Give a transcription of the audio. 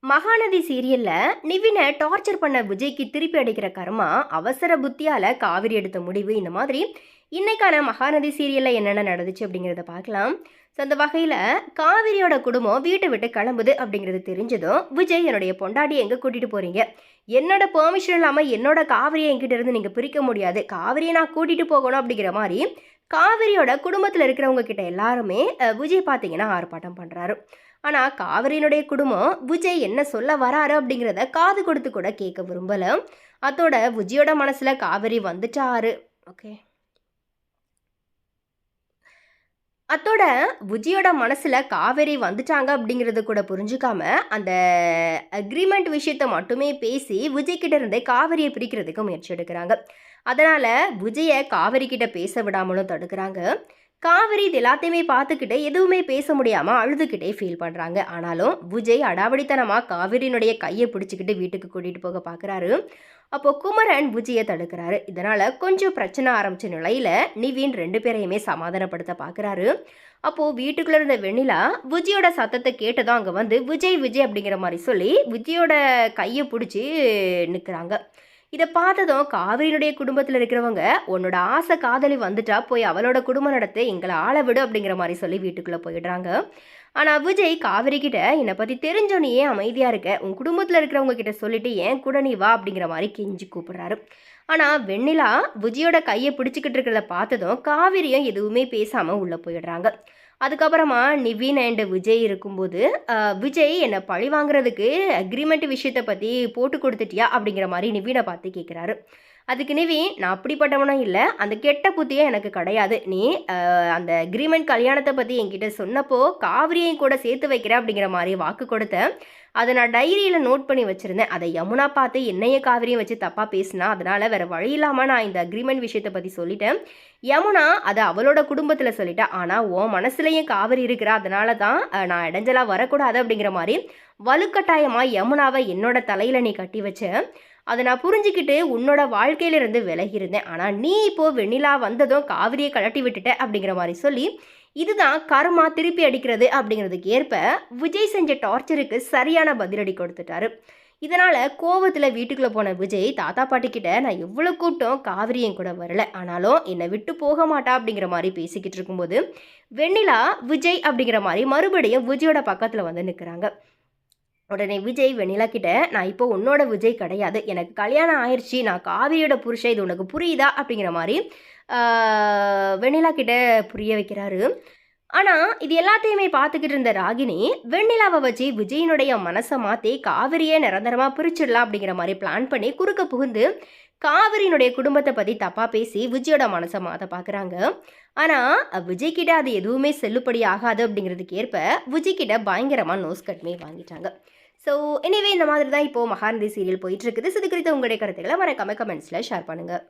மகாநதி சீரியல்ல நிவினை டார்ச்சர் பண்ண விஜய்க்கு திருப்பி அடிக்கிற கர்மா, அவசர புத்தியால காவிரி எடுத்த முடிவு, இந்த மாதிரி இன்னைக்கான மகாநதி சீரியல்ல என்னென்ன நடந்துச்சு அப்படிங்கிறத பார்க்கலாம். ஸோ அந்த வகையில் காவிரியோட குடும்பம் வீட்டை விட்டு கிளம்புது அப்படிங்கிறது தெரிஞ்சதும், விஜய் என்னுடைய பொண்டாட்டியை எங்கே கூட்டிகிட்டு போகிறீங்க, என்னோட பெர்மிஷன் இல்லாமல் என்னோட காவிரியை என்கிட்ட இருந்து நீங்கள் பிரிக்க முடியாது, காவிரியை நான் கூட்டிகிட்டு போகணும் அப்படிங்கிற மாதிரி காவிரியோட குடும்பத்தில் இருக்கிறவங்க கிட்ட எல்லாருமே விஜய் பார்த்தீங்கன்னா ஆர்ப்பாட்டம் பண்ணுறாரு. ஆனால் காவிரியினுடைய குடும்பம் விஜய் என்ன சொல்ல வராரு அப்படிங்கிறத காது கொடுத்து கூட கேட்க விரும்பலை. அதோட விஜயோட மனசில் காவிரி வந்துட்டாரு. ஓகே, அத்தோட விஜயோட மனசில் காவேரி வந்துட்டாங்க அப்படிங்கிறத கூட புரிஞ்சுக்காம அந்த அக்ரிமெண்ட் விஷயத்த மட்டுமே பேசி விஜய்கிட்ட இருந்து காவேரியை பிரிக்கிறதுக்கு முயற்சி எடுக்கிறாங்க. அதனால் விஜயை காவேரி கிட்ட பேச விடாமலும் தடுக்கிறாங்க. காவிரி இது எல்லாத்தையுமே பார்த்துக்கிட்டு எதுவுமே பேச முடியாமல் அழுதுகிட்டே ஃபீல் பண்ணுறாங்க. ஆனாலும் விஜய் அடாவடித்தனமாக காவிரியினுடைய கையை பிடிச்சிக்கிட்டு வீட்டுக்கு கூட்டிகிட்டு போக பார்க்குறாரு. அப்போது குமரன் விஜயை தடுக்கிறாரு. இதனால் கொஞ்சம் பிரச்சனை ஆரம்பித்த நிலையில் நிவின் 2 பேரையுமே சமாதானப்படுத்த பார்க்குறாரு. அப்போது வீட்டுக்குள்ளே இருந்த வெண்ணிலா விஜயோட சத்தத்தை கேட்டதும் அங்கே வந்து விஜய் விஜய் அப்படிங்கிற மாதிரி சொல்லி விஜயோட கையை பிடிச்சி நிற்கிறாங்க. இதை பார்த்ததும் காவிரியினுடைய குடும்பத்தில் இருக்கிறவங்க, உன்னோட ஆசை காதலி வந்துட்டா போய் அவளோட குடும்பம் நடத்த எங்களை ஆள விடு அப்படிங்கிற மாதிரி சொல்லி வீட்டுக்குள்ளே போயிடுறாங்க. ஆனால் விஜய் காவிரி கிட்ட என்னை பற்றி தெரிஞ்சோ நீ ஏன் அமைதியாக இருக்க, உன் குடும்பத்தில் இருக்கிறவங்க கிட்ட சொல்லிட்டு ஏன் கூட நீ வா அப்படிங்கிற மாதிரி கெஞ்சி கூப்பிடுறாரு. ஆனால் வெண்ணிலா விஜயோட கையை பிடிச்சிக்கிட்டு இருக்கிறத பார்த்ததும் காவிரியும் எதுவுமே பேசாமல் உள்ளே போயிடுறாங்க. அதுக்கப்புறமா நிவின் அண்ட் விஜய் இருக்கும்போது விஜய் என்னை பழி வாங்குறதுக்கு அக்ரிமெண்ட் விஷயத்தை பற்றி போட்டு கொடுத்துட்டியா அப்படிங்கிற மாதிரி நிவினை பார்த்து கேட்குறாரு. அதுக்கு நிவின், நான் அப்படிப்பட்டவனும் இல்லை, அந்த கெட்ட புத்தியே எனக்கு கிடையாது, நீ அந்த அக்ரிமெண்ட் கல்யாணத்தை பற்றி என்கிட்ட சொன்னப்போ காவிரியையும் கூட சேர்த்து வைக்கிற அப்படிங்கிற மாதிரி வாக்கு கொடுத்தேன். அதை நான் டைரியில் நோட் பண்ணி வச்சுருந்தேன். அதை யமுனா பார்த்து என்னையே காவிரியும் வச்சு தப்பாக பேசினா, அதனால் வேறு வழி இல்லாமல் நான் இந்த அக்ரிமெண்ட் விஷயத்தை பற்றி சொல்லிட்டேன். யமுனா அதை அவளோட குடும்பத்தில் சொல்லிட்டா. ஆனால் உன் மனசுலையும் காவிரி இருக்கிறா, அதனால தான் நான் இடைஞ்சலாக வரக்கூடாது அப்படிங்கிற மாதிரி வலுக்கட்டாயமாக யமுனாவை என்னோட தலையில் நீ கட்டி வச்ச. அதை நான் புரிஞ்சுக்கிட்டு உன்னோட வாழ்க்கையிலிருந்து விலகியிருந்தேன். ஆனால் நீ இப்போது வெண்ணிலா வந்ததும் காவிரியை கழட்டி விட்டுட்ட அப்படிங்கிற மாதிரி சொல்லி, இதுதான் கர்மா திருப்பி அடிக்கிறது அப்படிங்கிறதுக்கு ஏற்ப விஜய் செஞ்ச டார்ச்சருக்கு சரியான பதிலடி கொடுத்துட்டாரு. இதனால் கோவத்தில் வீட்டுக்குள்ளே போன விஜய் தாத்தா பாட்டிக்கிட்ட, நான் எவ்வளோ கூட்டம் காவிரியும் கூட வரல, ஆனாலும் என்னை விட்டு போக மாட்டா அப்படிங்கிற மாதிரி பேசிக்கிட்டு இருக்கும்போது வெண்ணிலா விஜய் அப்படிங்கிற மாதிரி மறுபடியும் விஜயோட பக்கத்தில் வந்து நிற்கிறாங்க. உடனே விஜய் வெண்ணிலா கிட்ட, நான் இப்போ உன்னோட விஜய் கிடையாது, எனக்கு கல்யாணம் ஆயிடுச்சு, நான் காவிரியோட புருஷன், இது உனக்கு புரியுதா அப்படிங்கிற மாதிரி வெண்ணிலா கிட்ட புரிய வைக்கிறாரு. ஆனால் இது எல்லாத்தையுமே பார்த்துக்கிட்டு இருந்த ராகினி வெண்ணிலாவை வச்சு விஜயினுடைய மனசை மாற்றி காவிரியை நிரந்தரமாக பிரிச்சிடலாம் அப்படிங்கிற மாதிரி பிளான் பண்ணி குறுக்க புகுந்து காவிரியினுடைய குடும்பத்தை பற்றி தப்பாக பேசி விஜயோட மனசை மாற்ற பார்க்குறாங்க. ஆனால் விஜய்கிட்ட அது எதுவுமே செல்லுபடி ஆகாது அப்படிங்கிறதுக்கு ஏற்ப விஜய்கிட்ட பயங்கரமாக நோஸ் கட்மே வாங்கிட்டாங்க. ஸோ எனிவே இந்த மாதிரி தான் இப்போது மகாநதி சீரியல் போயிட்டுருக்குது. இது குறித்த உங்களுடைய கருத்துக்களை மறக்காம கமெண்ட்ஸில் ஷேர் பண்ணுங்கள்.